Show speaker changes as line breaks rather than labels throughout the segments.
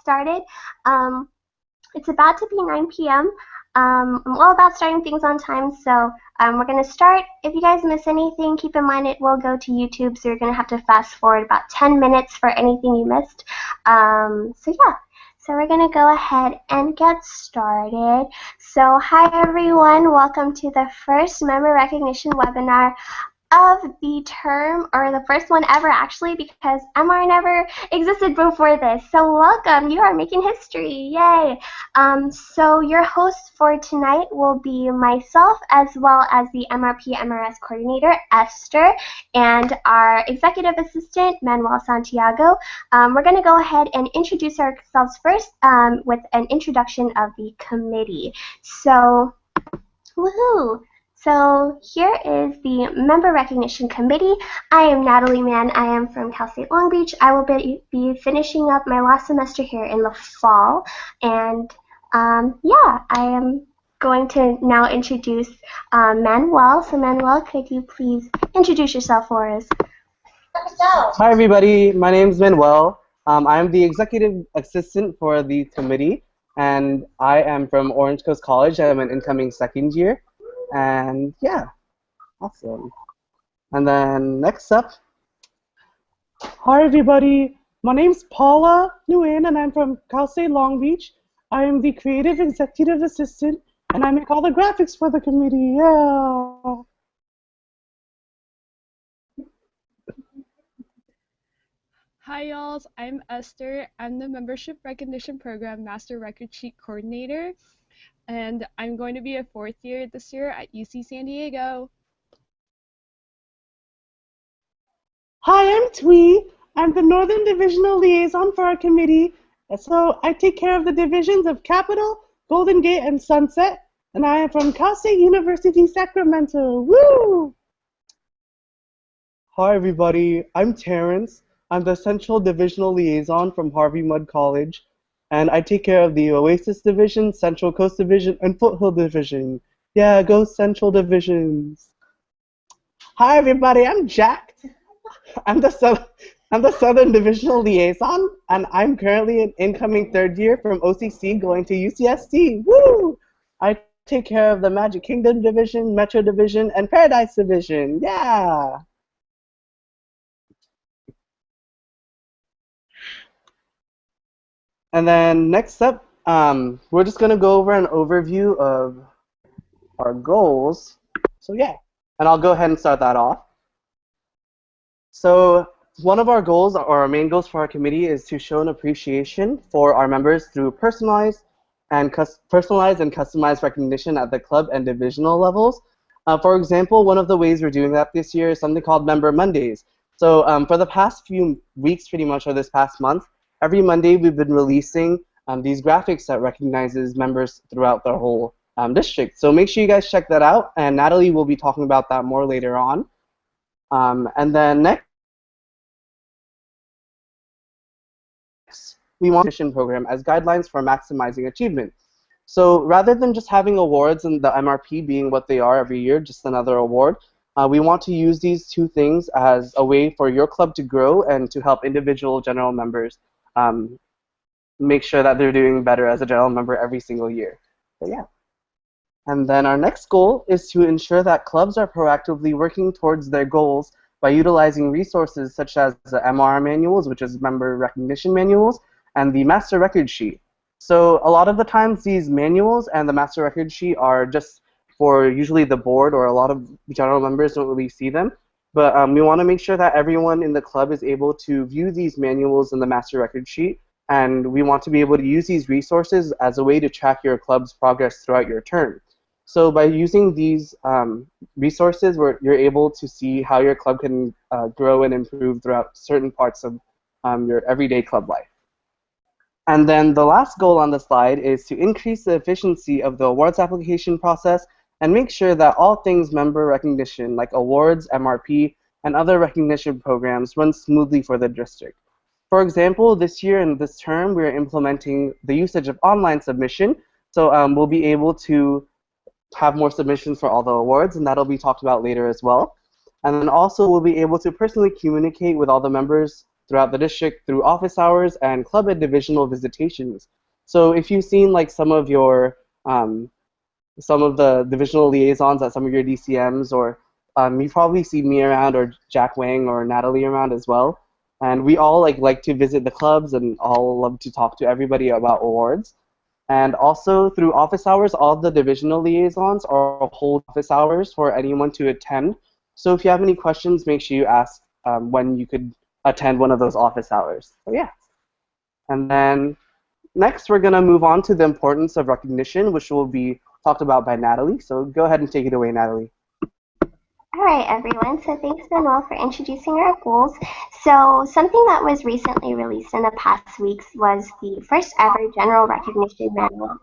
started. It's about to be 9 p.m. I'm all about starting things on time, so we're going to start. If you guys miss anything, keep in mind it will go to YouTube, so you're going to have to fast forward about 10 minutes for anything you missed. So yeah, so we're going to go ahead and get started. So hi everyone, welcome to the first member recognition webinar of the term, or the first one ever actually, because MR never existed before this. So welcome, you are making history, yay! So your host for tonight will be myself, as well as the MRP MRS coordinator, Esther, and our executive assistant, Manuel Santiago. We're going to go ahead and introduce ourselves first with an introduction of the committee. So, woohoo! So here is the Member Recognition Committee. I am Natalie Mann. I am from Cal State Long Beach. I will be finishing up my last semester here in the fall. And yeah, I am going to now introduce Manuel. So Manuel, could you please introduce yourself for us?
Hi everybody, my name is Manuel. I am the executive assistant for the committee, and I am from Orange Coast College. I am an incoming second year. And yeah, awesome. And then next up.
Hi everybody, my name's Paula Nguyen and I'm from Cal State Long Beach. I am the creative executive assistant and I make all the graphics for the committee, yeah.
Hi y'all, I'm Esther. I'm the Membership Recognition Program Master Record Sheet Coordinator, and I'm going to be a fourth year this year at UC San Diego.
Hi, I'm Twee. I'm the Northern Divisional Liaison for our committee. So I take care of the divisions of Capitol, Golden Gate, and Sunset, and I am from Cal State University, Sacramento. Woo!
Hi everybody, I'm Terrence. I'm the Central Divisional Liaison from Harvey Mudd College, and I take care of the Oasis Division, Central Coast Division, and Foothill Division. Yeah, go Central Divisions. Hi everybody, I'm Jack. I'm the Southern Divisional Liaison, and I'm currently an incoming third year from OCC going to UCSD. Woo! I take care of the Magic Kingdom Division, Metro Division, and Paradise Division. Yeah! And then next up, we're just going to go over an overview of our goals. So yeah, and I'll go ahead and start that off. So one of our goals, or our main goals for our committee, is to show an appreciation for our members through personalized and customized recognition at the club and divisional levels. For example, one of the ways we're doing that this year is something called Member Mondays. So for the past few weeks, pretty much, or this past month, every Monday we've been releasing these graphics that recognizes members throughout the whole district. So make sure you guys check that out, and Natalie will be talking about that more later on. And then next, we want a mission program as guidelines for maximizing achievement. So rather than just having awards and the MRP being what they are every year, just another award, we want to use these two things as a way for your club to grow and to help individual general members make sure that they're doing better as a general member every single year. So yeah. And then our next goal is to ensure that clubs are proactively working towards their goals by utilizing resources such as the MR manuals, which is member recognition manuals, and the master record sheet. So a lot of the times these manuals and the master record sheet are just for usually the board, or a lot of general members don't really see them. But we want to make sure that everyone in the club is able to view these manuals and the master record sheet, and we want to be able to use these resources as a way to track your club's progress throughout your term. So by using these resources, you're able to see how your club can grow and improve throughout certain parts of your everyday club life. And then the last goal on the slide is to increase the efficiency of the awards application process and make sure that all things member recognition, like awards, MRP, and other recognition programs, run smoothly for the district. For example, this year and this term, we're implementing the usage of online submission. So we'll be able to have more submissions for all the awards, and that'll be talked about later as well. And then also we'll be able to personally communicate with all the members throughout the district through office hours and club and divisional visitations. So if you've seen like some of the divisional liaisons at some of your DCMs, or you've probably seen me around, or Jack Wang or Natalie around as well. And we all like to visit the clubs and all love to talk to everybody about awards. And also through office hours, all the divisional liaisons are hold office hours for anyone to attend. So if you have any questions, make sure you ask when you could attend one of those office hours. So yeah. And then next, we're going to move on to the importance of recognition, which will be talked about by Natalie. So go ahead and take it away, Natalie.
All right, everyone. So thanks, Manuel, for introducing our goals. So something that was recently released in the past weeks was the first ever general recognition manual.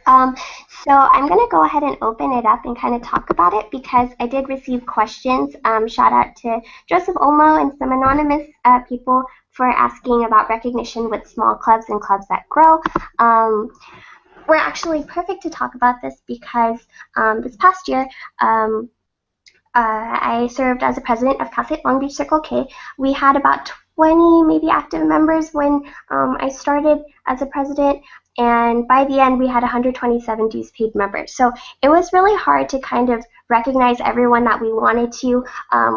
Um, so I'm going to go ahead and open it up and kind of talk about it because I did receive questions. Shout out to Joseph Olmo and some anonymous people for asking about recognition with small clubs and clubs that grow. We're actually perfect to talk about this because this past year, I served as a president of Cal State Long Beach Circle K. We had about 20 maybe active members when I started as a president, and by the end we had 127 dues paid members. So it was really hard to kind of recognize everyone that we wanted to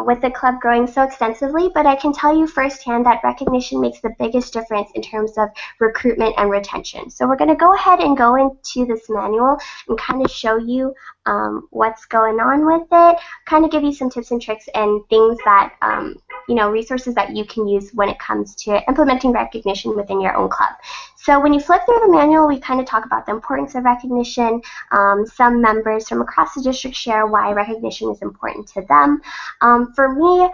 with the club growing so extensively, but I can tell you firsthand that recognition makes the biggest difference in terms of recruitment and retention. So we're going to go ahead and go into this manual and kind of show you what's going on with it, kind of give you some tips and tricks and things that, resources that you can use when it comes to implementing recognition within your own club. So when you flip through the manual, we kind of talk about the importance of recognition. Some members from across the district share why recognition is important to them. For me,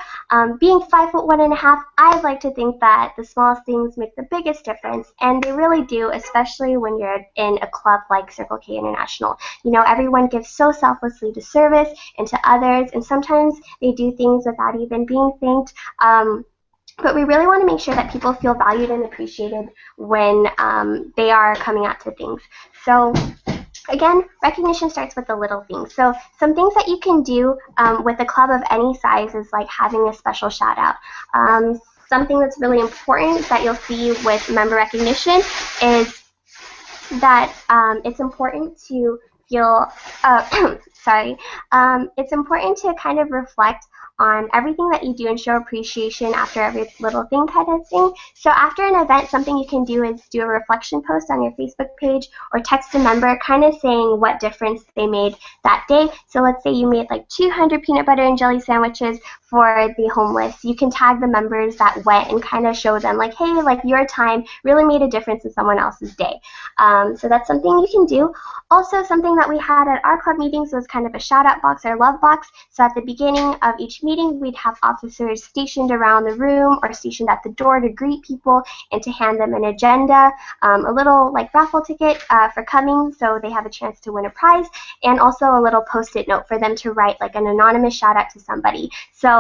being 5'1½", I like to think that the smallest things make the biggest difference, and they really do, especially when you're in a club like Circle K International. You know, everyone gives so selflessly to service and to others, and sometimes they do things without even being thanked. But we really want to make sure that people feel valued and appreciated when they are coming out to things. So again, recognition starts with the little things. So some things that you can do with a club of any size is like having a special shout out. Something that's really important that you'll see with member recognition is that it's important to feel, it's important to kind of reflect on everything that you do and show appreciation after every little thing kind of thing. So after an event, something you can do is do a reflection post on your Facebook page or text a member kind of saying what difference they made that day. So let's say you made like 200 peanut butter and jelly sandwiches for the homeless. You can tag the members that went and kind of show them like, hey, like your time really made a difference in someone else's day. So that's something you can do. Also, something that we had at our club meetings was kind of a shout out box or love box. So at the beginning of each meeting, we'd have officers stationed around the room or stationed at the door to greet people and to hand them an agenda, a little like raffle ticket for coming so they have a chance to win a prize, and also a little post-it note for them to write like an anonymous shout out to somebody. So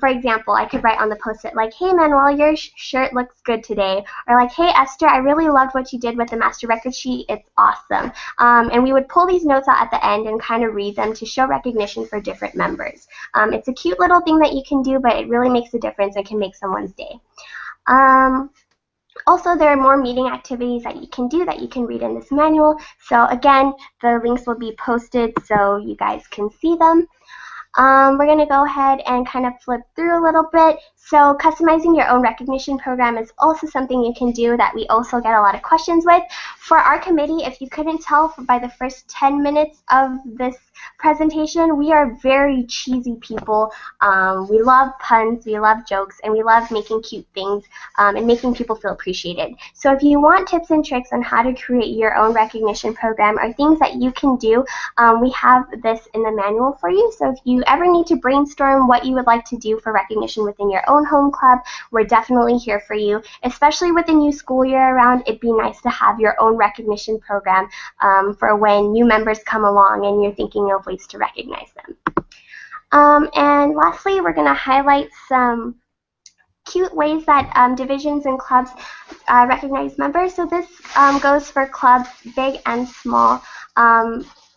for example, I could write on the post-it like, hey Manuel, your shirt looks good today, or like, hey Esther, I really loved what you did with the master record sheet, it's awesome. And we would pull these notes out at the end and kind of read them to show recognition for different members. It's a cute little thing that you can do, but it really makes a difference and can make someone's day. Also, there are more meeting activities that you can do that you can read in this manual. So again, the links will be posted so you guys can see them. We're going to go ahead and kind of flip through a little bit. So customizing your own recognition program is also something you can do that we also get a lot of questions with. For our committee, if you couldn't tell by the first 10 minutes of this presentation, we are very cheesy people. We love puns, we love jokes, and we love making cute things and making people feel appreciated. So if you want tips and tricks on how to create your own recognition program or things that you can do, we have this in the manual for you. So if you ever need to brainstorm what you would like to do for recognition within your own home club, we're definitely here for you. Especially with the new school year around, it'd be nice to have your own recognition program for when new members come along and you're thinking of ways to recognize them. And lastly, we're going to highlight some cute ways that divisions and clubs recognize members. So this goes for clubs big and small.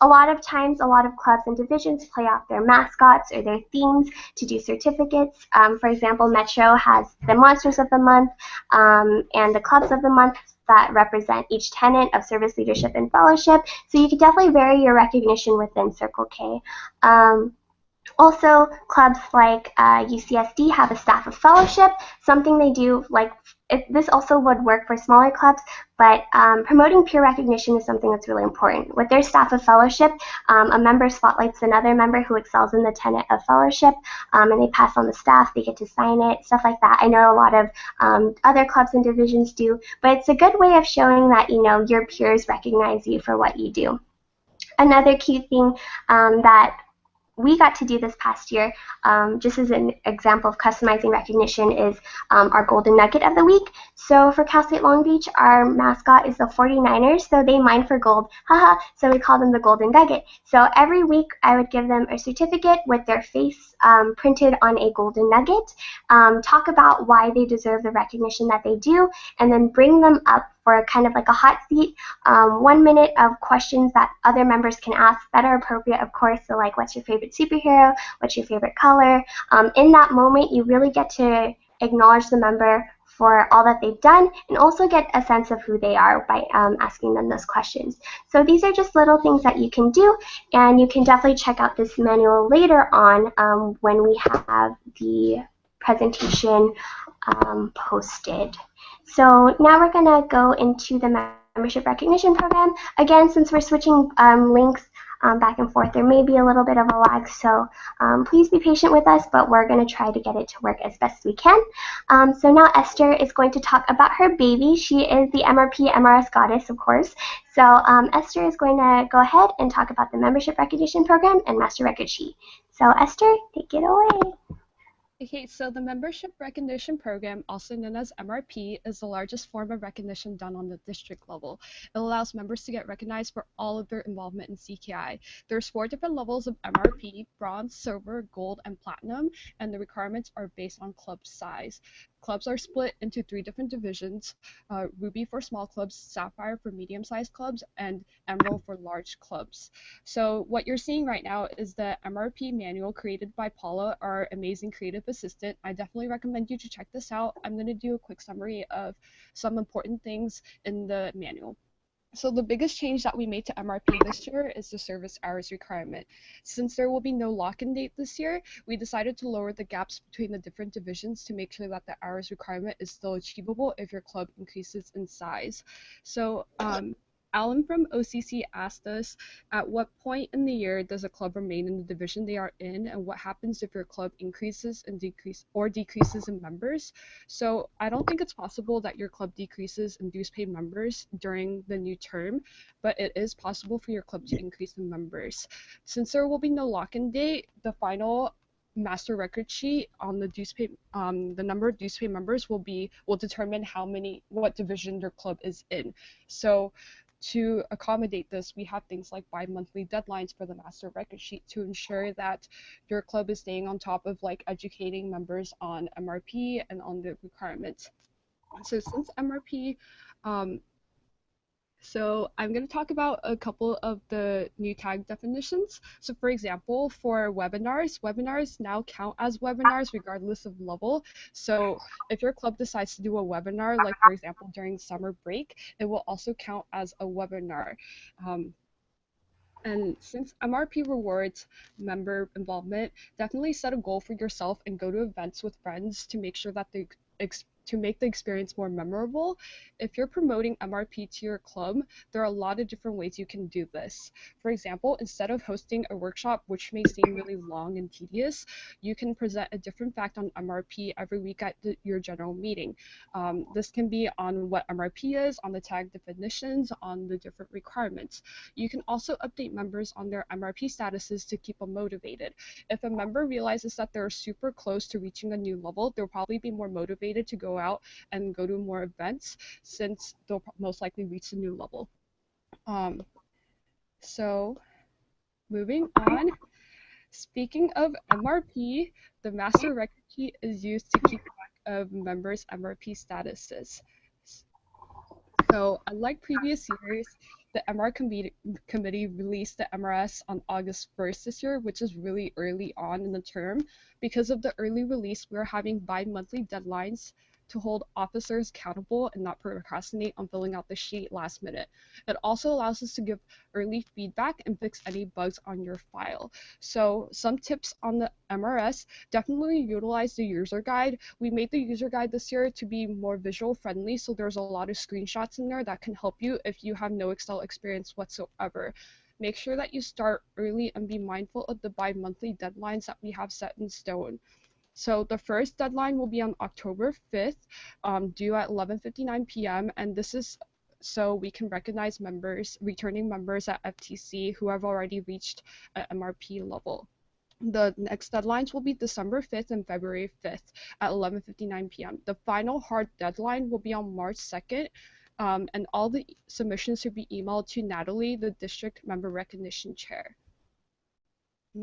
A lot of times, a lot of clubs and divisions play off their mascots or their themes to do certificates. For example, Metro has the Monsters of the Month and the Clubs of the Month that represent each tenet of service, leadership, and fellowship. So you could definitely vary your recognition within Circle K. Also, clubs like UCSD have a staff of fellowship, something they do like this also would work for smaller clubs, but promoting peer recognition is something that's really important. With their staff of fellowship, a member spotlights another member who excels in the tenet of fellowship, and they pass on the staff, they get to sign it, stuff like that. I know a lot of other clubs and divisions do, but it's a good way of showing that, your peers recognize you for what you do. Another key thing that we got to do this past year, just as an example of customizing recognition, is our Golden Nugget of the Week. So for Cal State Long Beach, our mascot is the 49ers, so they mine for gold. Haha, so we call them the Golden Nugget. So every week I would give them a certificate with their face printed on a golden nugget, talk about why they deserve the recognition that they do, and then bring them up for kind of like a hot seat, 1 minute of questions that other members can ask that are appropriate, of course. So like, what's your favorite superhero? What's your favorite color? In that moment, you really get to acknowledge the member for all that they've done and also get a sense of who they are by asking them those questions. So these are just little things that you can do, and you can definitely check out this manual later on when we have the presentation posted. So now we're going to go into the membership recognition program. Again, since we're switching links back and forth, there may be a little bit of a lag, so please be patient with us, but we're going to try to get it to work as best we can. So now Esther is going to talk about her baby. She is the MRP MRS goddess, of course. So Esther is going to go ahead and talk about the membership recognition program and master record sheet. So Esther, take it away.
Okay, so the Membership Recognition Program, also known as MRP, is the largest form of recognition done on the district level. It allows members to get recognized for all of their involvement in CKI. There's 4 different levels of MRP: bronze, silver, gold, and platinum, and the requirements are based on club size. Clubs are split into 3 different divisions: Ruby for small clubs, Sapphire for medium-sized clubs, and Emerald for large clubs. So what you're seeing right now is the MRP manual created by Paula, our amazing creative assistant. I definitely recommend you to check this out. I'm going to do a quick summary of some important things in the manual. So the biggest change that we made to MRP this year is the service hours requirement. Since there will be no lock-in date this year, we decided to lower the gaps between the different divisions to make sure that the hours requirement is still achievable if your club increases in size. So Alan from OCC asked us, at what point in the year does a club remain in the division they are in, and what happens if your club increases and decreases in members? So I don't think it's possible that your club decreases in dues paid members during the new term, but it is possible for your club to increase in members. Since there will be no lock-in date, the final master record sheet on the dues pay, the number of dues paid members will determine what division your club is in. So to accommodate this, we have things like bi-monthly deadlines for the master record sheet to ensure that your club is staying on top of like educating members on MRP and on the requirements. So since MRP, so I'm going to talk about a couple of the new tag definitions. So for example, for webinars now count as webinars regardless of level. So if your club decides to do a webinar, like for example during summer break, it will also count as a webinar. And since MRP rewards member involvement, definitely set a goal for yourself and go to events with friends to make sure that to make the experience more memorable. If you're promoting MRP to your club, there are a lot of different ways you can do this. For example, instead of hosting a workshop, which may seem really long and tedious, you can present a different fact on MRP every week at your general meeting. This can be on what MRP is, on the tag definitions, on the different requirements. You can also update members on their MRP statuses to keep them motivated. If a member realizes that they're super close to reaching a new level, they'll probably be more motivated to go out and go to more events since they'll most likely reach a new level. So moving on, speaking of MRP, the master record sheet is used to keep track of members' MRP statuses. So unlike previous years, The committee released the MRS on August 1st this year, which is really early on in the term. Because of the early release, we're having bi-monthly deadlines to hold officers accountable and not procrastinate on filling out the sheet last minute. It also allows us to give early feedback and fix any bugs on your file. So some tips on the MRS: definitely utilize the user guide. We made the user guide this year to be more visual friendly, so there's a lot of screenshots in there that can help you if you have no Excel experience whatsoever. Make sure that you start early and be mindful of the bi-monthly deadlines that we have set in stone. So the first deadline will be on October 5th, due at 11:59 p.m. And this is so we can recognize returning members at FTC who have already reached an MRP level. The next deadlines will be December 5th and February 5th at 11:59 p.m. The final hard deadline will be on March 2nd, and all the submissions should be emailed to Natalie, the district member recognition chair.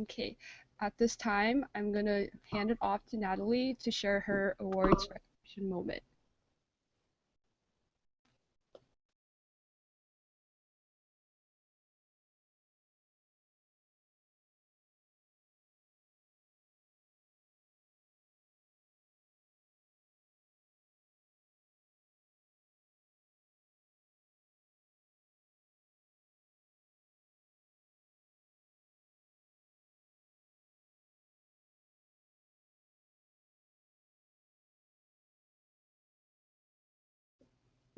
Okay, at this time, I'm going to hand it off to Natalie to share her awards recognition moment.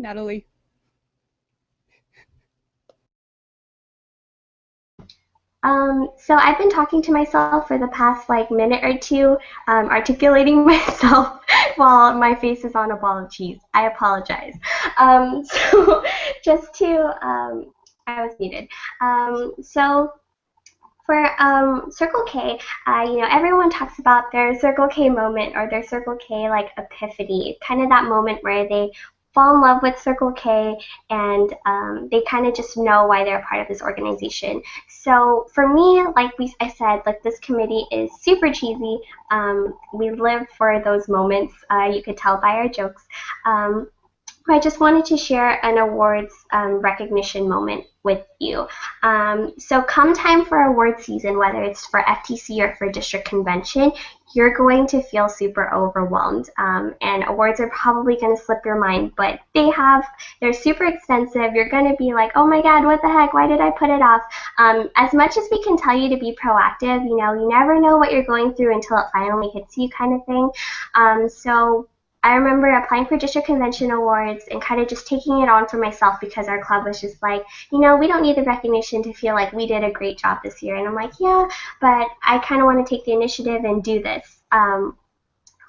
Natalie.
So I've been talking to myself for the past like minute or two, articulating myself while my face is on a ball of cheese. I apologize. So just to, I was muted. So for Circle K, everyone talks about their Circle K moment or their Circle K like epiphany, kind of that moment where they fall in love with Circle K and they kind of just know why they're a part of this organization. So for me, like I said, like this committee is super cheesy. We live for those moments. You could tell by our jokes. I just wanted to share an awards recognition moment with you. So come time for award season, whether it's for FTC or for district convention, you're going to feel super overwhelmed. And awards are probably going to slip your mind, but they're super extensive. You're going to be like, oh my God, what the heck? Why did I put it off? As much as we can tell you to be proactive, you never know what you're going through until it finally hits you kind of thing. So I remember applying for district convention awards and kind of just taking it on for myself because our club was just like, we don't need the recognition to feel like we did a great job this year. And I'm like, yeah, but I kind of want to take the initiative and do this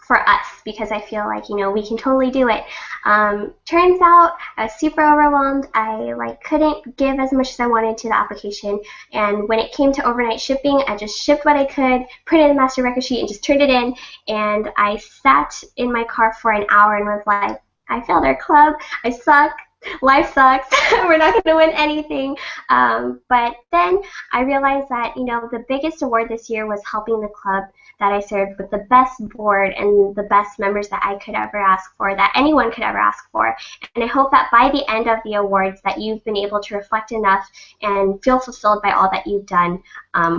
for us because I feel like, we can totally do it. Turns out I was super overwhelmed. I couldn't give as much as I wanted to the application. And when it came to overnight shipping, I just shipped what I could, printed a master record sheet and just turned it in. And I sat in my car for an hour and was like, I failed our club. I suck. Life sucks. We're not going to win anything. But then I realized that, the biggest award this year was helping the club that I served with the best board and the best members that I could ever ask for, that anyone could ever ask for. And I hope that by the end of the awards that you've been able to reflect enough and feel fulfilled by all that you've done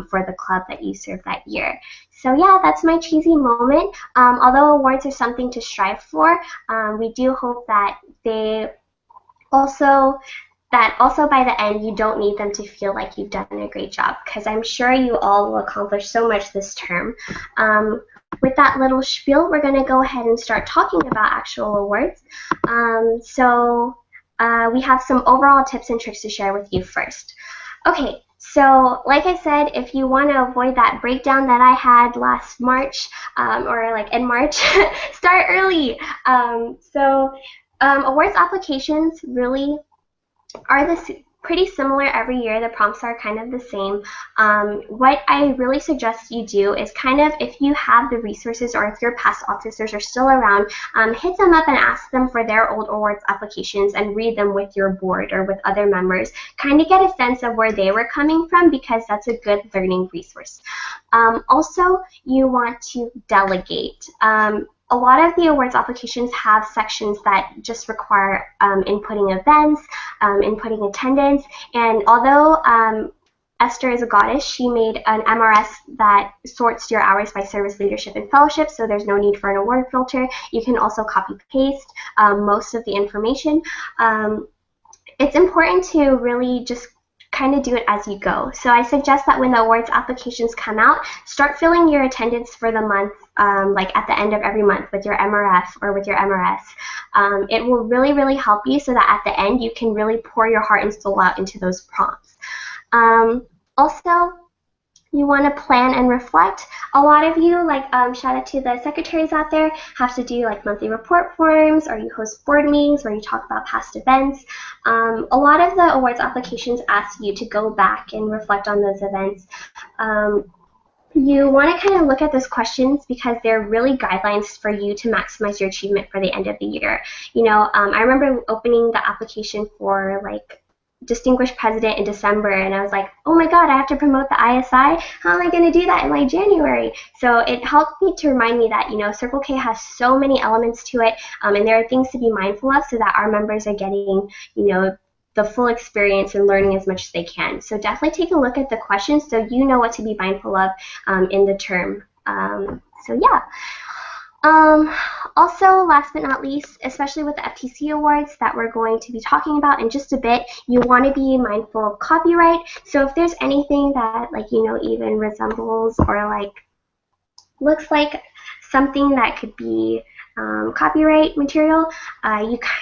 for the club that you served that year. So yeah, that's my cheesy moment. Although awards are something to strive for, we do hope that also by the end you don't need them to feel like you've done a great job, because I'm sure you all will accomplish so much this term. With that little spiel, we're going to go ahead and start talking about actual awards. We have some overall tips and tricks to share with you first. Okay, so like I said, if you want to avoid that breakdown that I had last March, or like in March, start early. Awards applications really are pretty similar every year. The prompts are kind of the same. What I really suggest you do is if you have the resources or if your past officers are still around, hit them up and ask them for their old awards applications and read them with your board or with other members. Kind of get a sense of where they were coming from, because that's a good learning resource. Also, you want to delegate. a lot of the awards applications have sections that just require inputting events, inputting attendance, and although Esther is a goddess, she made an MRS that sorts your hours by service, leadership, and fellowship, so there's no need for an award filter. You can also copy-paste most of the information. It's important to really just kind of do it as you go. So I suggest that when the awards applications come out, start filling your attendance for the month, like at the end of every month with your MRF or with your MRS. It will really, really help you so that at the end you can really pour your heart and soul out into those prompts. Also, you want to plan and reflect. A lot of you, like shout out to the secretaries out there, have to do like monthly report forms, or you host board meetings where you talk about past events. A lot of the awards applications ask you to go back and reflect on those events. You want to kind of look at those questions because they're really guidelines for you to maximize your achievement for the end of the year. You know, I remember opening the application for like distinguished president in December, and I was like, oh my god, I have to promote the ISI. How am I going to do that in like January? So it helped me to remind me that, you know, Circle K has so many elements to it, and there are things to be mindful of so that our members are getting, you know, the full experience and learning as much as they can. So definitely take a look at the questions so you know what to be mindful of in the term. So yeah. Also, last but not least, especially with the FTC awards that we're going to be talking about in just a bit, you want to be mindful of copyright. So if there's anything that, like, you know, even resembles or like looks like something that could be copyright material,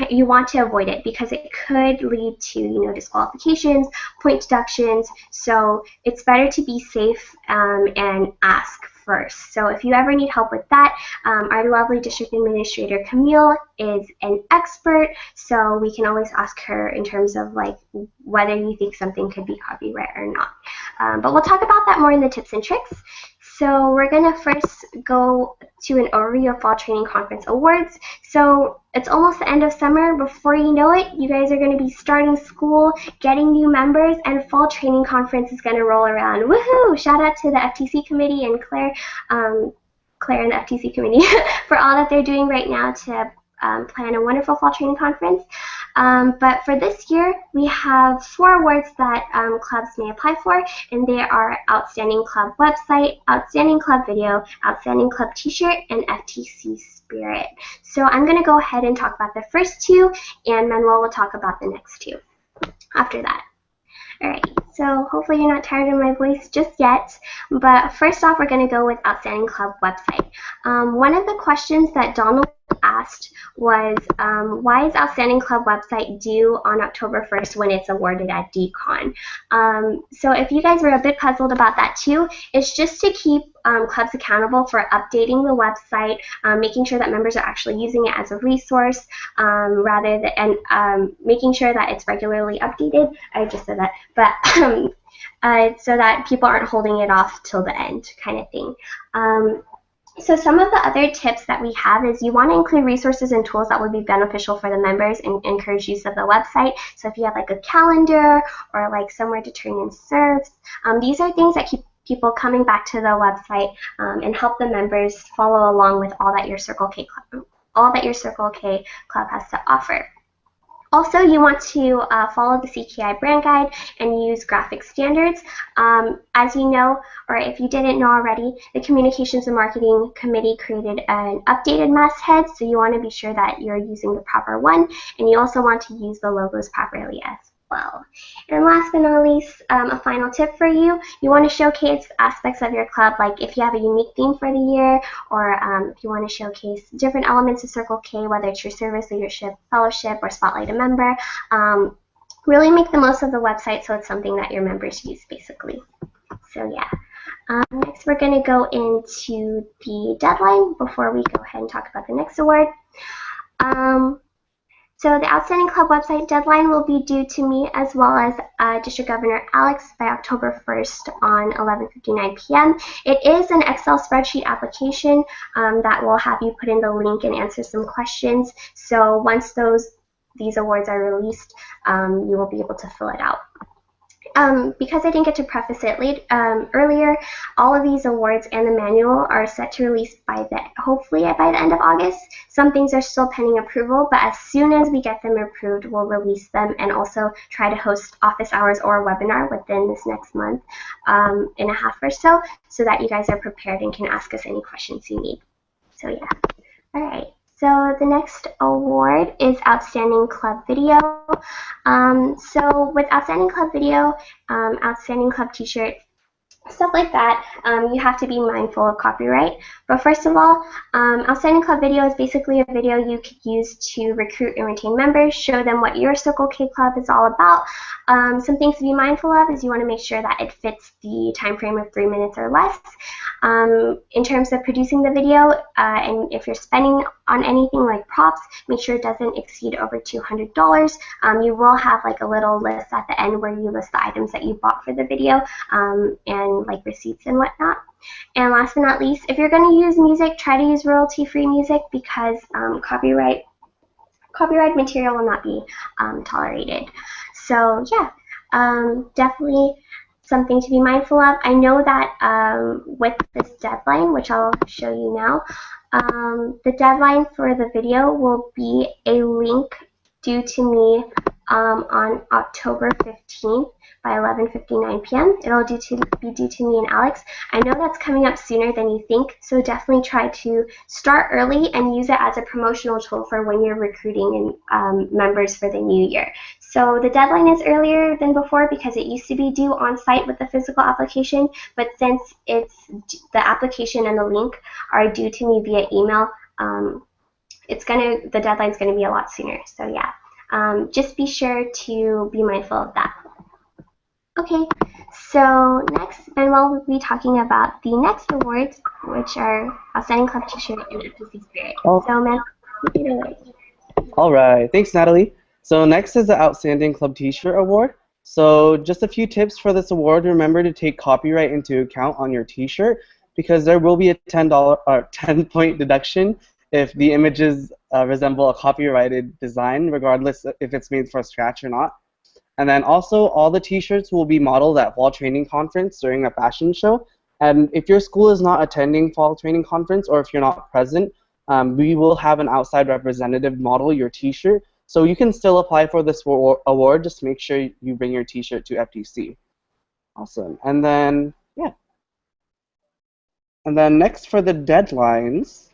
you want to avoid it because it could lead to, you know, disqualifications, point deductions. So it's better to be safe and ask first. So if you ever need help with that, our lovely district administrator Camille is an expert, so we can always ask her in terms of like whether you think something could be copyright or not. But we'll talk about that more in the tips and tricks. So we're going to first go to an overview of Fall Training Conference Awards. So it's almost the end of summer. Before you know it, you guys are going to be starting school, getting new members, and Fall Training Conference is going to roll around. Woohoo! Shout out to the FTC committee and Claire and the FTC committee for all that they're doing right now to plan a wonderful Fall Training Conference. But for this year, we have 4 awards that clubs may apply for, and they are Outstanding Club Website, Outstanding Club Video, Outstanding Club T-shirt, and FTC Spirit. So I'm going to go ahead and talk about the first 2, and Manuel will talk about the next 2 after that. Alright, so hopefully you're not tired of my voice just yet, but first off, we're going to go with Outstanding Club Website. One of the questions that Donald asked was, why is Outstanding Club Website due on October 1st when it's awarded at DCON? So if you guys were a bit puzzled about that too, it's just to keep clubs accountable for updating the website, making sure that members are actually using it as a resource, and making sure that it's regularly updated. I just said that, but so that people aren't holding it off till the end, kind of thing. So some of the other tips that we have is you want to include resources and tools that would be beneficial for the members and encourage use of the website. So if you have like a calendar or like somewhere to turn in serves, these are things that keep people coming back to the website and help the members follow along with all that your Circle K club has to offer. Also, you want to follow the CKI brand guide and use graphic standards. As you know, or if you didn't know already, the Communications and Marketing Committee created an updated masthead, so you want to be sure that you're using the proper one, and you also want to use the logos properly as well. And last but not least, a final tip for you, you want to showcase aspects of your club, like if you have a unique theme for the year, or if you want to showcase different elements of Circle K, whether it's your service, leadership, fellowship, or spotlight a member. Really make the most of the website so it's something that your members use, basically. So yeah. Next, we're going to go into the deadline before we go ahead and talk about the next award. So the Outstanding Club website deadline will be due to me as well as District Governor Alex by October 1st on 11:59 p.m. It is an Excel spreadsheet application that will have you put in the link and answer some questions. So once these awards are released, you will be able to fill it out. Because I didn't get to preface it earlier, all of these awards and the manual are set to release hopefully by the end of August. Some things are still pending approval, but as soon as we get them approved, we'll release them and also try to host office hours or a webinar within this next month and a half or so that you guys are prepared and can ask us any questions you need. So yeah. All right. So the next award is Outstanding Club Video. So with Outstanding Club Video, Outstanding Club T-shirt, stuff like that, you have to be mindful of copyright. But first of all, Outstanding Club Video is basically a video you could use to recruit and retain members, show them what your Circle K Club is all about. Some things to be mindful of is you want to make sure that it fits the time frame of 3 minutes or less. In terms of producing the video, and if you're spending on anything like props, make sure it doesn't exceed over $200. You will have like a little list at the end where you list the items that you bought for the video and like receipts and whatnot. And last but not least, if you're going to use music, try to use royalty-free music because copyright material will not be tolerated. So yeah, definitely something to be mindful of. I know that with this deadline, which I'll show you now, the deadline for the video will be a link due to me on October 15th by 11:59 p.m. It'll be due to me and Alex. I know that's coming up sooner than you think, so definitely try to start early and use it as a promotional tool for when you're recruiting members for the new year. So the deadline is earlier than before because it used to be due on site with the physical application, but since the application and the link are due to me via email, the deadline's gonna be a lot sooner. So yeah, just be sure to be mindful of that. Okay, so next, Manuel will be talking about the next awards, which are Outstanding Club T-shirt and FTC Spirit. So Manuel, take it away.
All right, thanks, Natalie. So next is the Outstanding Club T-shirt award. So just a few tips for this award. Remember to take copyright into account on your T-shirt because there will be a $10-point deduction if the images resemble a copyrighted design, regardless if it's made from scratch or not. And then also, all the T-shirts will be modeled at Fall Training Conference during a fashion show. And if your school is not attending Fall Training Conference or if you're not present, we will have an outside representative model your T-shirt. So you can still apply for this award. Just make sure you bring your T-shirt to FTC. Awesome. And then, yeah. And then next for the deadlines.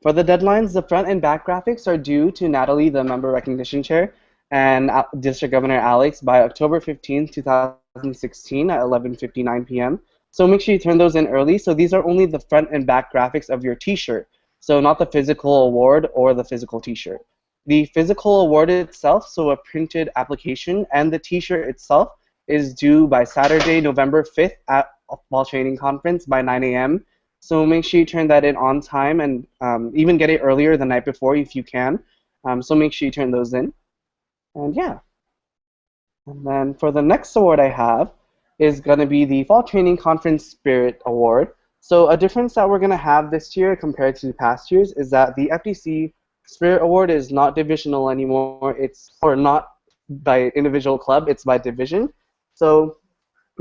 For the deadlines, the front and back graphics are due to Natalie, the Member Recognition Chair, and District Governor Alex by October 15, 2016 at 11:59 p.m. So make sure you turn those in early. So these are only the front and back graphics of your T-shirt, so not the physical award or the physical T-shirt. The physical award itself, so a printed application, and the T-shirt itself is due by Saturday, November 5th at Fall Training Conference by 9 a.m. So make sure you turn that in on time and even get it earlier the night before if you can. So make sure you turn those in. And yeah. And then for the next award I have is going to be the Fall Training Conference Spirit Award. So a difference that we're going to have this year compared to past years is that the FTC Spirit Award is not divisional anymore. Or not by individual club, it's by division. So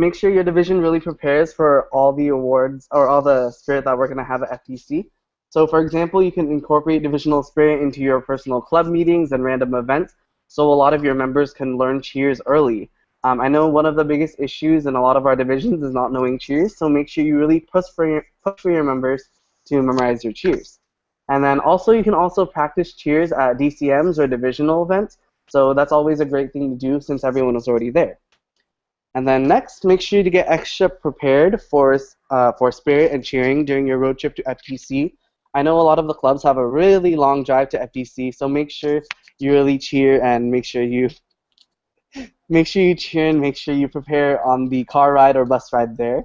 make sure your division really prepares for all the awards or all the spirit that we're going to have at FTC. So for example, you can incorporate divisional spirit into your personal club meetings and random events so a lot of your members can learn cheers early. I know one of the biggest issues in a lot of our divisions is not knowing cheers, so make sure you really push for your members to memorize your cheers. And then also you can also practice cheers at DCMs or divisional events, so that's always a great thing to do since everyone is already there. And then next, make sure to get extra prepared for spirit and cheering during your road trip to FTC. I know a lot of the clubs have a really long drive to FTC, so make sure you really cheer and make sure you cheer and make sure you prepare on the car ride or bus ride there.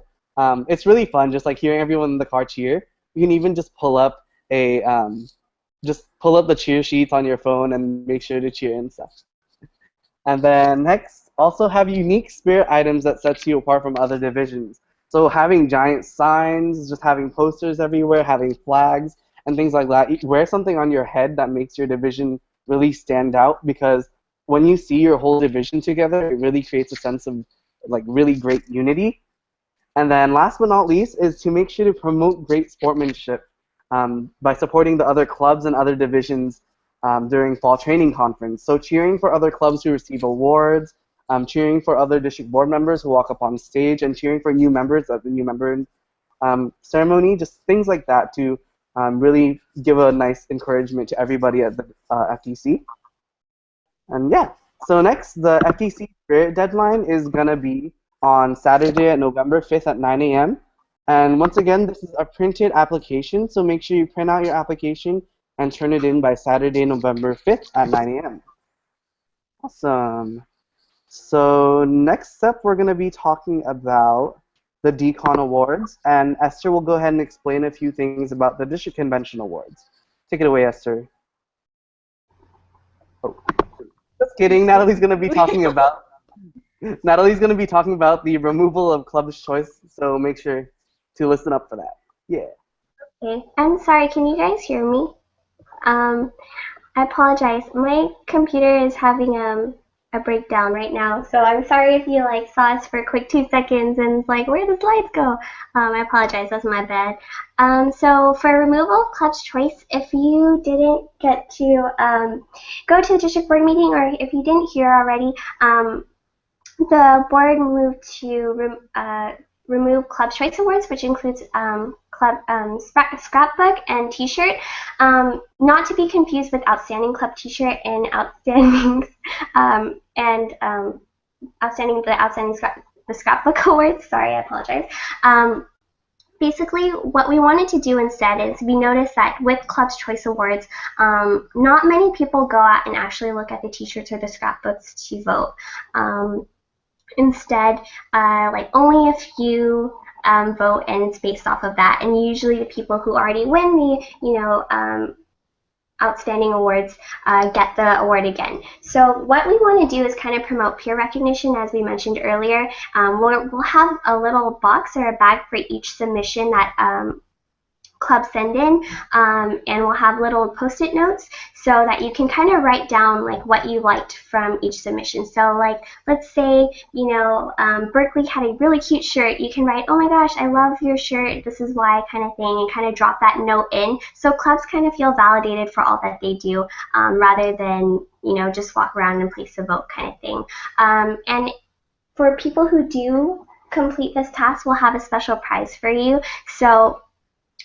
It's really fun, just like hearing everyone in the car cheer. You can even just pull up the cheer sheets on your phone and make sure to cheer and stuff. And then next, also have unique spirit items that sets you apart from other divisions. So having giant signs, just having posters everywhere, having flags, and things like that. Wear something on your head that makes your division really stand out because when you see your whole division together, it really creates a sense of like really great unity. And then last but not least is to make sure to promote great sportsmanship by supporting the other clubs and other divisions during fall training conference. So cheering for other clubs who receive awards, cheering for other district board members who walk up on stage, and cheering for new members at the new member ceremony, just things like that to really give a nice encouragement to everybody at the FTC. And yeah, so next, the FTC spirit deadline is going to be on Saturday at November 5th at 9 a.m. And once again, this is a printed application, so make sure you print out your application and turn it in by Saturday, November 5th at 9 a.m. Awesome. So next up, we're going to be talking about the DCON Awards, and Esther will go ahead and explain a few things about the District Convention Awards. Take it away, Esther. Oh, just kidding. Natalie's going to be talking about the removal of Club's Choice, so make sure to listen up for that. Yeah.
Okay. I'm sorry, can you guys hear me? I apologize. My computer is having a breakdown right now, so I'm sorry if you like saw us for a quick 2 seconds and it's like, where did the slides go? I apologize, that's my bad. So for removal of Club's Choice, if you didn't get to go to the district board meeting, or if you didn't hear already, the board moved to remove Club's Choice Awards, which includes club scrapbook and T-shirt, not to be confused with Outstanding Club T-shirt and outstanding the scrapbook awards. Sorry, I apologize. Basically, what we wanted to do instead is we noticed that with Club's Choice Awards, not many people go out and actually look at the T-shirts or the scrapbooks to vote. Instead, like only a few vote, and it's based off of that. And usually, the people who already win the outstanding awards get the award again. So what we want to do is kind of promote peer recognition, as we mentioned earlier. We'll have a little box or a bag for each submission that clubs send in, and we'll have little post-it notes so that you can kind of write down like what you liked from each submission. So like, let's say, Berkeley had a really cute shirt. You can write, oh my gosh, I love your shirt, this is why, kind of thing, and kind of drop that note in so clubs kind of feel validated for all that they do, rather than just walk around and place a vote kind of thing. And for people who do complete this task, we'll have a special prize for you. So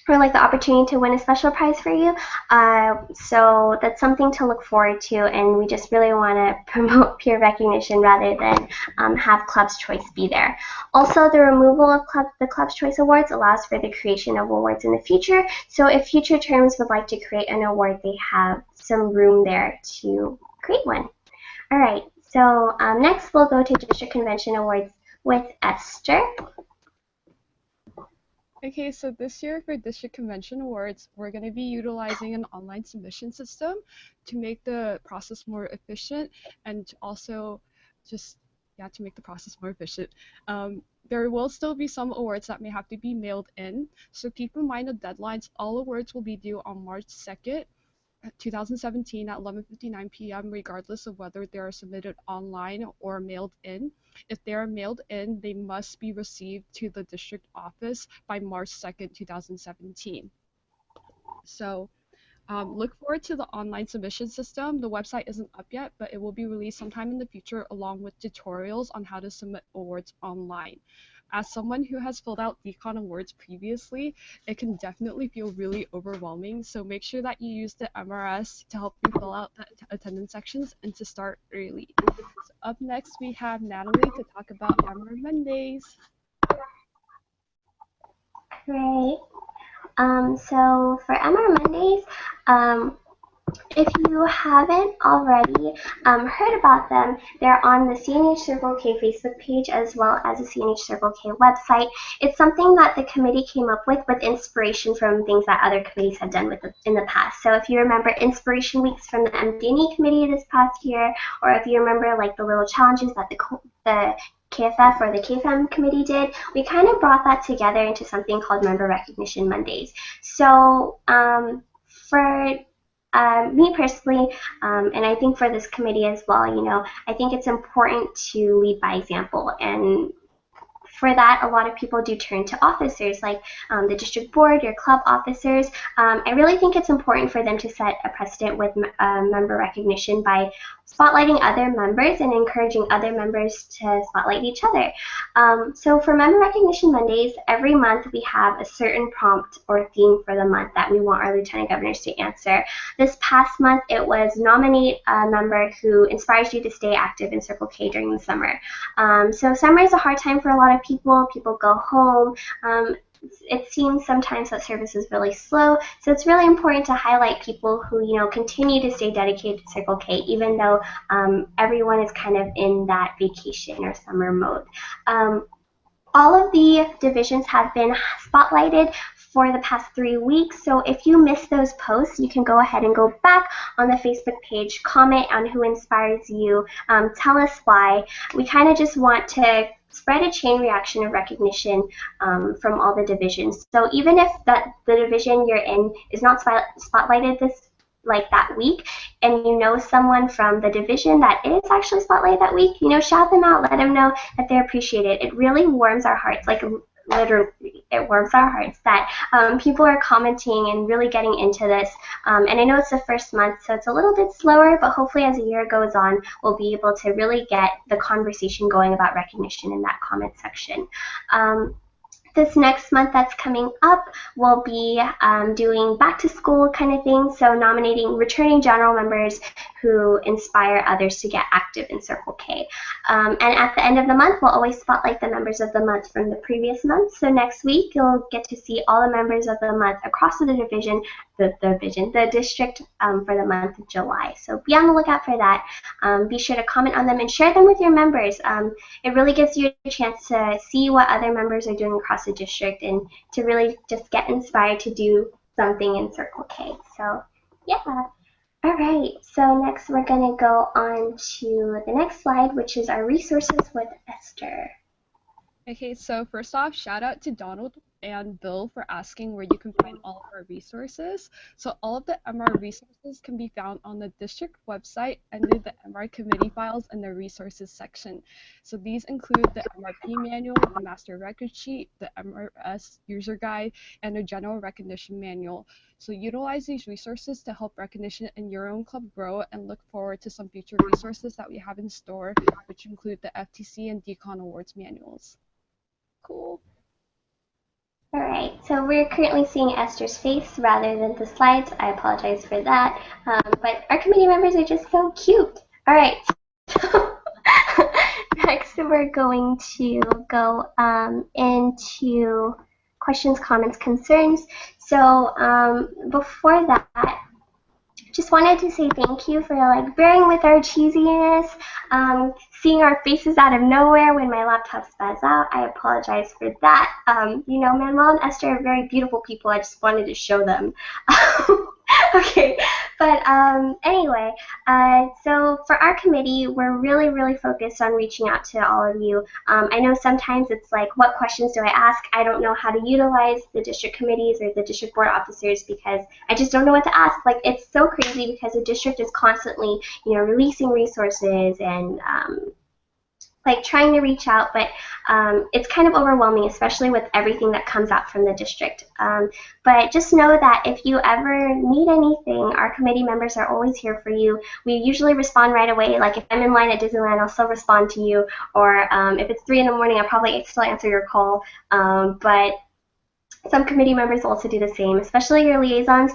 or like the opportunity to win a special prize for you. So that's something to look forward to, and we just really want to promote peer recognition rather than have Club's Choice be there. Also, the removal of the Club's Choice Awards allows for the creation of awards in the future. So if future terms would like to create an award, they have some room there to create one. All right, so next we'll go to District Convention Awards with Esther.
Okay, so this year for District Convention Awards, we're going to be utilizing an online submission system to make the process more efficient, and also to make the process more efficient. There will still be some awards that may have to be mailed in, so keep in mind the deadlines. All awards will be due on March 2nd, 2017 at 11:59 p.m. regardless of whether they are submitted online or mailed in. If they are mailed in, they must be received to the district office by March 2nd, 2017. So look forward to the online submission system. The website isn't up yet, but it will be released sometime in the future along with tutorials on how to submit awards online. As someone who has filled out DCON awards previously, it can definitely feel really overwhelming, so make sure that you use the MRS to help you fill out the attendance sections and to start early. So up next, we have Natalie to talk about MR Mondays.
Great. So for MR Mondays, if you haven't already heard about them, they're on the CNH Circle K Facebook page as well as the CNH Circle K website. It's something that the committee came up with inspiration from things that other committees have done in the past. So if you remember Inspiration Weeks from the MD&E committee this past year, or if you remember like the little challenges that the KFF or the KFM committee did, we kind of brought that together into something called Member Recognition Mondays. So for me personally, and I think for this committee as well, I think it's important to lead by example. And for that, a lot of people do turn to officers like the district board, your club officers. I really think it's important for them to set a precedent with member recognition by spotlighting other members and encouraging other members to spotlight each other. So for Member Recognition Mondays, every month we have a certain prompt or theme for the month that we want our lieutenant governors to answer. This past month, it was nominate a member who inspires you to stay active in Circle K during the summer. So summer is a hard time for a lot of people. People go home. It seems sometimes that service is really slow, so it's really important to highlight people who continue to stay dedicated to Circle K, even though everyone is kind of in that vacation or summer mode. All of the divisions have been spotlighted for the past 3 weeks, so if you missed those posts, you can go ahead and go back on the Facebook page, comment on who inspires you, tell us why. We kind of just want to spread a chain reaction of recognition from all the divisions. So even if the division you're in is not spotlighted that week, and you know someone from the division that is actually spotlighted that week, shout them out, let them know that they appreciate it. It really warms our hearts, like literally, it warms our hearts that people are commenting and really getting into this. And I know it's the first month, so it's a little bit slower, but hopefully as the year goes on, we'll be able to really get the conversation going about recognition in that comment section. This next month that's coming up, we'll be doing back to school kind of thing, so nominating returning general members who inspire others to get active in Circle K. And at the end of the month, we'll always spotlight the members of the month from the previous month. So next week, you'll get to see all the members of the month across the division, the district for the month of July. So be on the lookout for that. Be sure to comment on them and share them with your members. It really gives you a chance to see what other members are doing across the district and to really just get inspired to do something in Circle K. So yeah. All right, so next we're going to go on to the next slide, which is our resources with Esther.
Okay, so first off, shout out to Donald and Bill for asking where you can find all of our resources. So all of the MR resources can be found on the district website under the MR committee files in the resources section. So these include the MRP manual, the master record sheet, the MRS user guide, and the general recognition manual. So utilize these resources to help recognition in your own club grow, and look forward to some future resources that we have in store, which include the FTC and Decon Awards manuals. Cool.
All right, so we're currently seeing Esther's face rather than the slides. I apologize for that, but our committee members are just so cute. All right, so next we're going to go into questions, comments, concerns. So before that, just wanted to say thank you for bearing with our cheesiness, seeing our faces out of nowhere when my laptop spaz out. I apologize for that. Manuel and Esther are very beautiful people. I just wanted to show them. Okay, but anyway, so for our committee, we're really focused on reaching out to all of you. I know sometimes it's like, what questions do I ask? I don't know how to utilize the district committees or the district board officers because I just don't know what to ask. It's so crazy because the district is constantly, releasing resources and trying to reach out, but it's kind of overwhelming, especially with everything that comes out from the district. But just know that if you ever need anything, our committee members are always here for you. We usually respond right away. If I'm in line at Disneyland, I'll still respond to you, or if it's 3 in the morning, I'll probably still answer your call. But some committee members also do the same, especially your liaisons.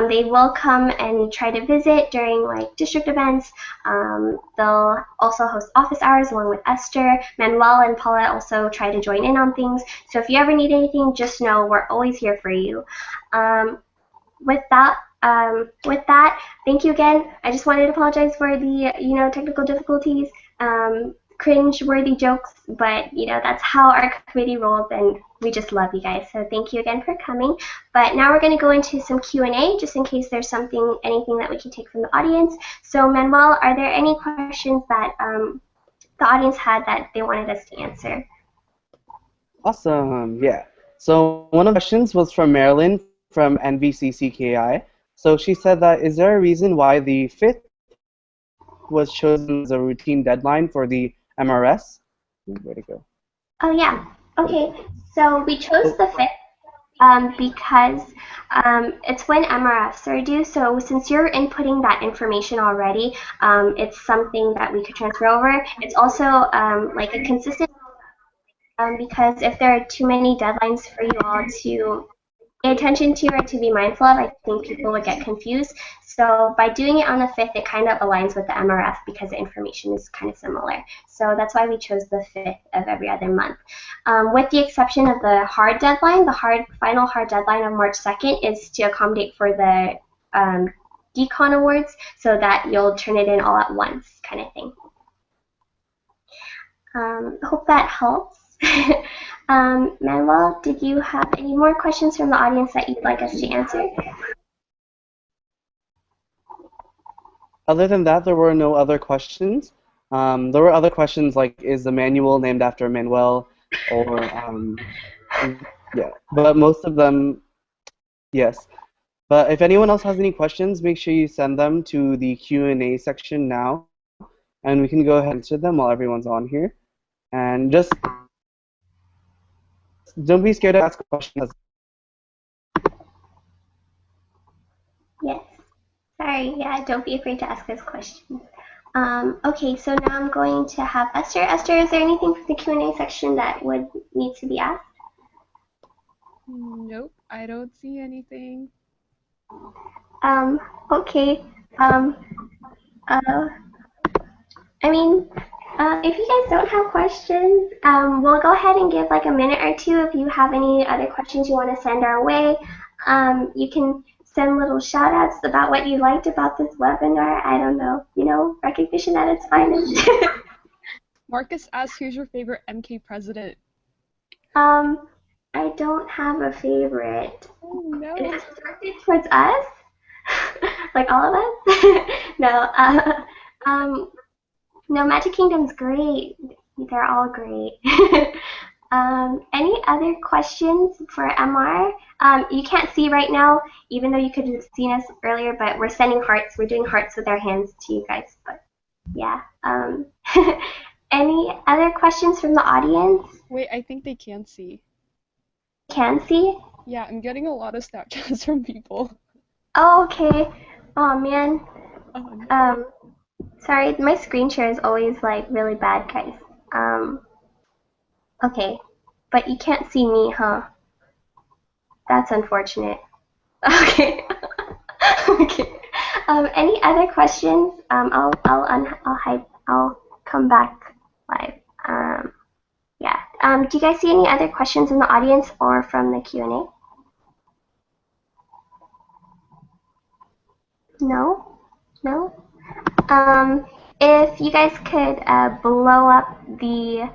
They will come and try to visit during district events. They'll also host office hours along with Esther. Manuel and Paula also try to join in on things. So if you ever need anything, just know we're always here for you. With that, thank you again. I just wanted to apologize for the technical difficulties. Cringe-worthy jokes, but that's how our committee rolls, and we just love you guys. So thank you again for coming. But now we're going to go into some Q&A, just in case there's anything that we can take from the audience. So Manuel, are there any questions that the audience had that they wanted us to answer?
Awesome, yeah. So one of the questions was from Marilyn from NVCCKI. So she said that, is there a reason why the 5th was chosen as a routine deadline for the MRS? Where'd it go?
Oh yeah. Okay. So we chose
Oh,
the 5th because it's when MRFs are due. So since you're inputting that information already, it's something that we could transfer over. It's also like a consistent because if there are too many deadlines for you all to pay attention to or to be mindful of, I think people would get confused. So by doing it on the 5th, it kind of aligns with the MRF because the information is kind of similar. So that's why we chose the 5th of every other month. With the exception of the hard deadline, the final hard deadline of March 2nd is to accommodate for the decon awards so that you'll turn it in all at once kind of thing. Hope that helps. Manuel, did you have any more questions from the audience that you'd like us to answer?
other than that, there were no other questions. There were other questions like, is the manual named after Manuel? Or, yeah, but most of them, yes. But if anyone else has any questions, make sure you send them to the Q&A section now, and we can go ahead and answer them while everyone's on here. And just don't be scared to ask questions.
Yes. Sorry, yeah, don't be afraid to ask us questions. Okay, so now I'm going to have Esther. Esther, is there anything from the Q&A section that would need to be asked?
Nope, I don't see anything.
Okay. Uh, I mean, if you guys don't have questions, we'll go ahead and give like a minute or two. If you have any other questions you want to send our way, you can send little shout outs about what you liked about this webinar. I don't know, recognition at its finest.
Marcus asked, who's your favorite MK president?
I don't have a favorite.
Oh
Is
no.
this directed towards us? Like all of us? No, no, Magic Kingdom's great. They're all great. Any other questions for MR? You can't see right now, even though you could have seen us earlier, but we're sending hearts. We're doing hearts with our hands to you guys. But yeah. Any other questions from the audience?
Wait, I think they can see.
Can see?
Yeah, I'm getting a lot of Snapchats from people.
Oh, okay. Oh man.
Oh no.
Sorry, my screen share is always like really bad, guys. Okay, but you can't see me, huh? That's unfortunate. Okay. Okay. Any other questions? I'll come back live. Yeah. Do you guys see any other questions in the audience or from the Q&A? No? No? If you guys could blow up the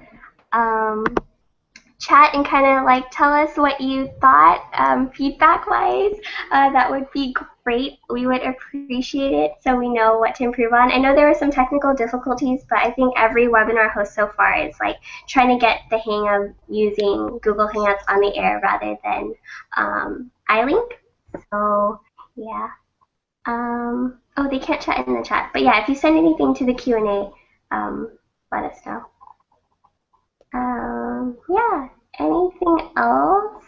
chat and kind of like tell us what you thought feedback-wise, that would be great. We would appreciate it so we know what to improve on. I know there were some technical difficulties, but I think every webinar host so far is like trying to get the hang of using Google Hangouts on the air rather than iLink. So yeah. Oh, they can't chat in the chat. But yeah, if you send anything to the Q&A, let us know. Yeah. Anything else?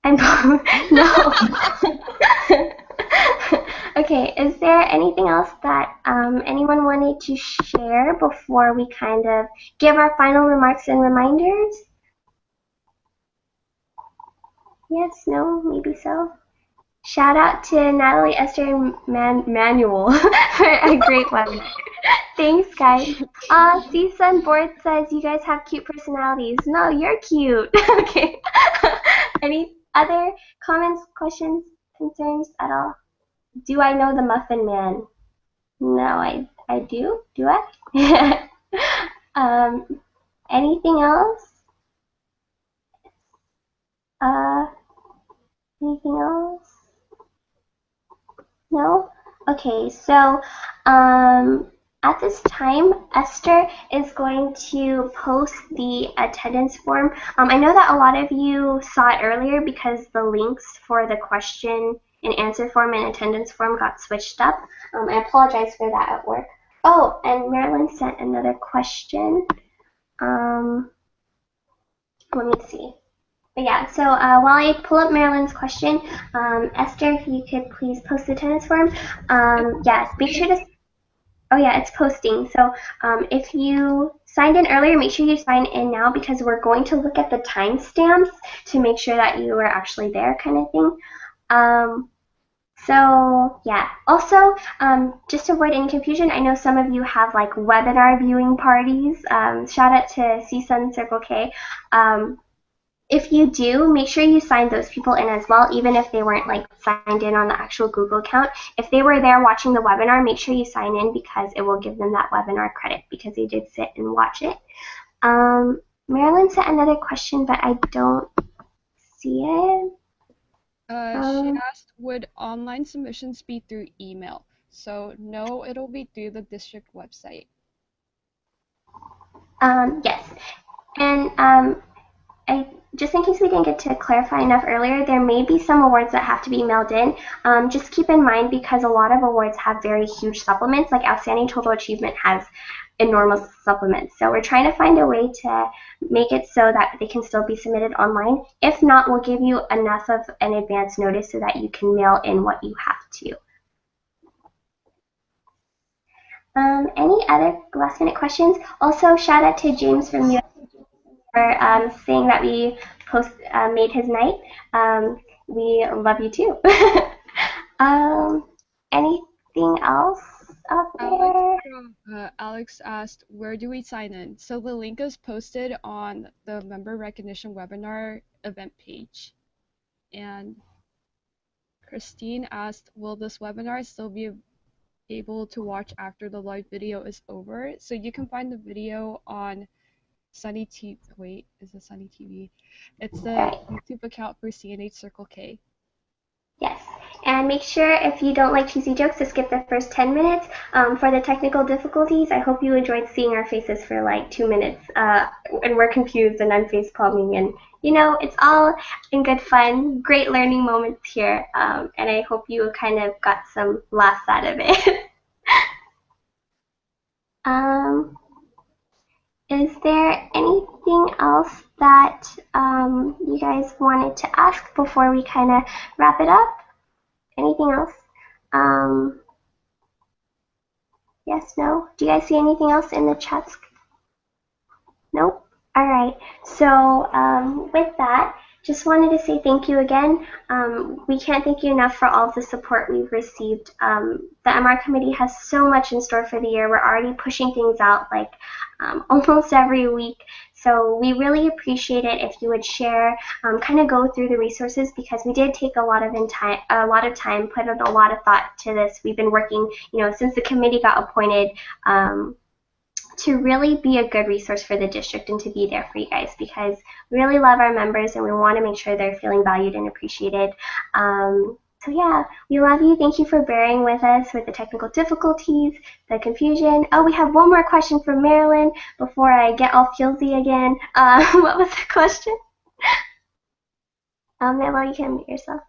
I'm no. Okay. Is there anything else that anyone wanted to share before we kind of give our final remarks and reminders? Yes. No. Maybe so. Shout out to Natalie, Esther, and Manuel for a great one. Thanks, guys. Season Board says you guys have cute personalities. No, you're cute. Okay. Any other comments, questions, concerns at all? Do I know the Muffin Man? No, I do. Do I? Anything else? Uh, anything else? No? Okay, so, At this time, Esther is going to post the attendance form. I know that a lot of you saw it earlier because the links for the question and answer form and attendance form got switched up. I apologize for that at work. Oh, and Marilyn sent another question. Let me see. But yeah, so while I pull up Marilyn's question, Esther, if you could please post the attendance form. Yeah, make sure to. Oh yeah, it's posting. So if you signed in earlier, make sure you sign in now because we're going to look at the timestamps to make sure that you were actually there, kind of thing. So yeah. Also, just to avoid any confusion, I know some of you have like webinar viewing parties. Shout out to CSUN Circle K. If you do, make sure you sign those people in as well, even if they weren't like signed in on the actual Google account. If they were there watching the webinar, make sure you sign in because it will give them that webinar credit because they did sit and watch it. Marilyn sent another question, but I don't see it.
She asked, would online submissions be through email? So no, it'll be through the district website.
Yes. And just in case we didn't get to clarify enough earlier, there may be some awards that have to be mailed in. Just keep in mind because a lot of awards have very huge supplements, like Outstanding Total Achievement has enormous supplements. So we're trying to find a way to make it so that they can still be submitted online. If not, we'll give you enough of an advance notice so that you can mail in what you have to. Any other last minute questions? Also, shout out to James from US for saying that we made his night. We love you too. Anything else up there?
Alex asked, where do we sign in? So the link is posted on the member recognition webinar event page. And Christine asked, will this webinar still be able to watch after the live video is over? So you can find the video on Sunny TV. Wait, is it Sunny TV? It's the YouTube account for CNH Circle K.
Yes, and make sure if you don't like cheesy jokes to skip the first 10 minutes. For the technical difficulties, I hope you enjoyed seeing our faces for like 2 minutes, and we're confused and I'm face palming, and you know, it's all in good fun, great learning moments here, and I hope you kind of got some laughs out of it. Is there anything else that you guys wanted to ask before we kind of wrap it up? Anything else? Yes, no? Do you guys see anything else in the chats? Nope? Alright, so with that, just wanted to say thank you again. We can't thank you enough for all of the support we've received. The MR committee has so much in store for the year. We're already pushing things out like almost every week. So we really appreciate it if you would share, kind of go through the resources because we did take a lot of time, put in a lot of thought to this. We've been working, since the committee got appointed, to really be a good resource for the district and to be there for you guys because we really love our members and we want to make sure they're feeling valued and appreciated. So yeah, we love you. Thank you for bearing with us with the technical difficulties, the confusion. Oh, we have one more question from Marilyn before I get all feelsy again. What was the question? Marilyn, you can mute yourself.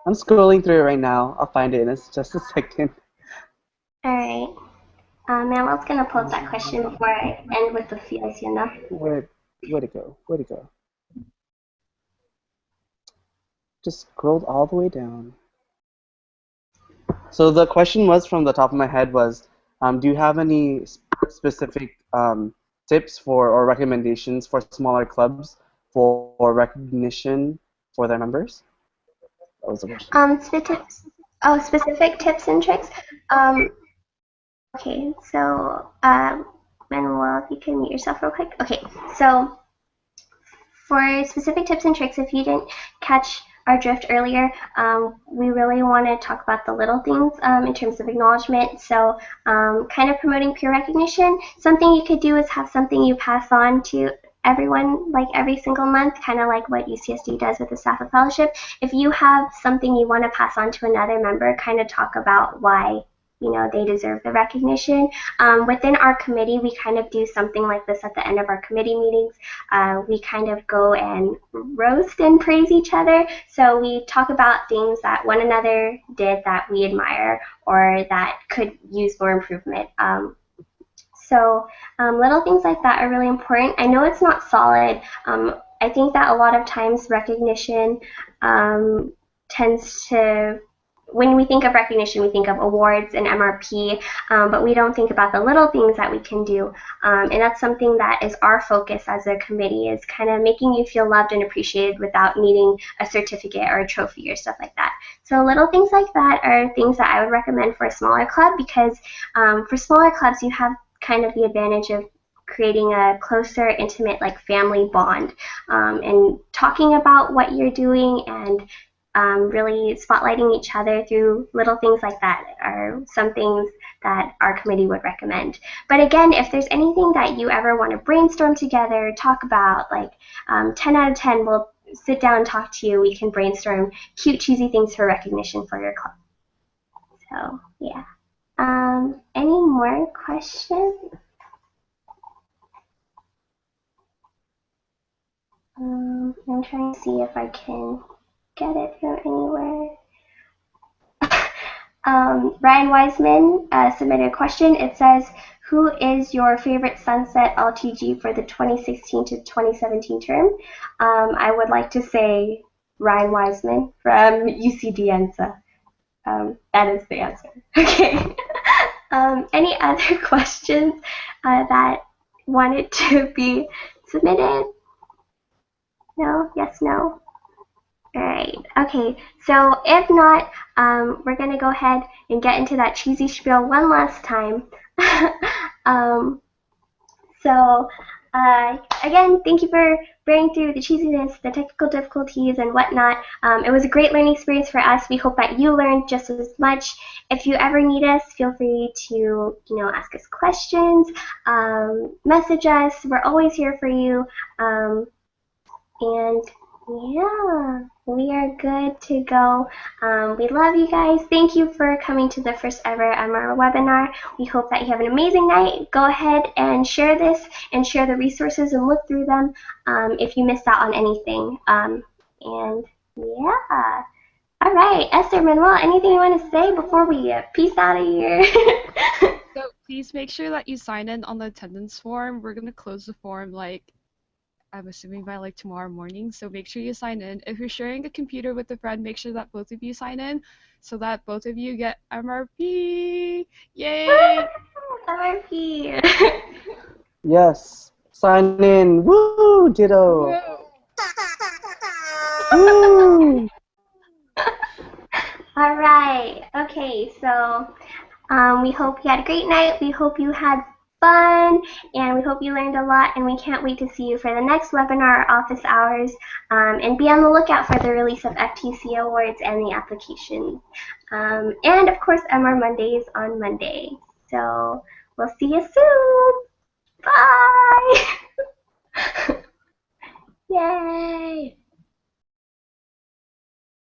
I'm scrolling through it right now. I'll find it in just a second.
All right. Marilyn's going to pose that question before I end with the feels,
Where'd it go? Where'd it go? Just scrolled all the way down. So the question was from the top of my head was, do you have any specific tips or recommendations for smaller clubs for recognition for their members? That was the question.
Specific tips and tricks. Okay, so Manuel, if you can mute yourself real quick. Okay, so for specific tips and tricks, if you didn't catch our drift earlier, we really want to talk about the little things in terms of acknowledgement. So kind of promoting peer recognition. Something you could do is have something you pass on to everyone like every single month, kind of like what UCSD does with the Staff of Fellowship. If you have something you want to pass on to another member, kind of talk about why they deserve the recognition. Within our committee, we kind of do something like this at the end of our committee meetings. We kind of go and roast and praise each other. So we talk about things that one another did that we admire or that could use more improvement. So little things like that are really important. I know it's not solid. I think that a lot of times recognition tends to, when we think of recognition, we think of awards and MRP, but we don't think about the little things that we can do. And that's something that is our focus as a committee, is kind of making you feel loved and appreciated without needing a certificate or a trophy or stuff like that. So little things like that are things that I would recommend for a smaller club, because for smaller clubs, you have kind of the advantage of creating a closer, intimate, like family bond, and talking about what you're doing and really spotlighting each other through little things like that are some things that our committee would recommend. But again, if there's anything that you ever want to brainstorm together, talk about, like 10 out of 10, we'll sit down and talk to you. We can brainstorm cute, cheesy things for recognition for your club. So, yeah. Any more questions? I'm trying to see if I can get it from anywhere. Ryan Wiseman submitted a question. It says, who is your favorite Sunset LTG for the 2016 to 2017 term? I would like to say Ryan Wiseman from UCD-ENSA. That is the answer. Okay. Any other questions that wanted to be submitted? No? Yes, no? All right. Okay. So if not, we're going to go ahead and get into that cheesy spiel one last time. So again, thank you for bearing through the cheesiness, the technical difficulties, and whatnot. It was a great learning experience for us. We hope that you learned just as much. If you ever need us, feel free to ask us questions, message us. We're always here for you. And yeah, we are good to go. We love you guys. Thank you for coming to the first ever MR webinar. We hope that you have an amazing night. Go ahead and share this and share the resources and look through them if you missed out on anything. And yeah. All right, Esther, Manuel, anything you want to say before we peace out of here?
So please make sure that you sign in on the attendance form. We're going to close the form I'm assuming by tomorrow morning, so make sure you sign in. If you're sharing a computer with a friend, make sure that both of you sign in so that both of you get MRP. Yay!
MRP.
Yes. Sign in. Woo! Ditto. Woo!
All right. Okay, so we hope you had a great night. We hope you had fun, and we hope you learned a lot, and we can't wait to see you for the next webinar office hours, and be on the lookout for the release of FTC awards and the applications. And of course, MR Mondays on Monday. So we'll see you soon. Bye! Yay!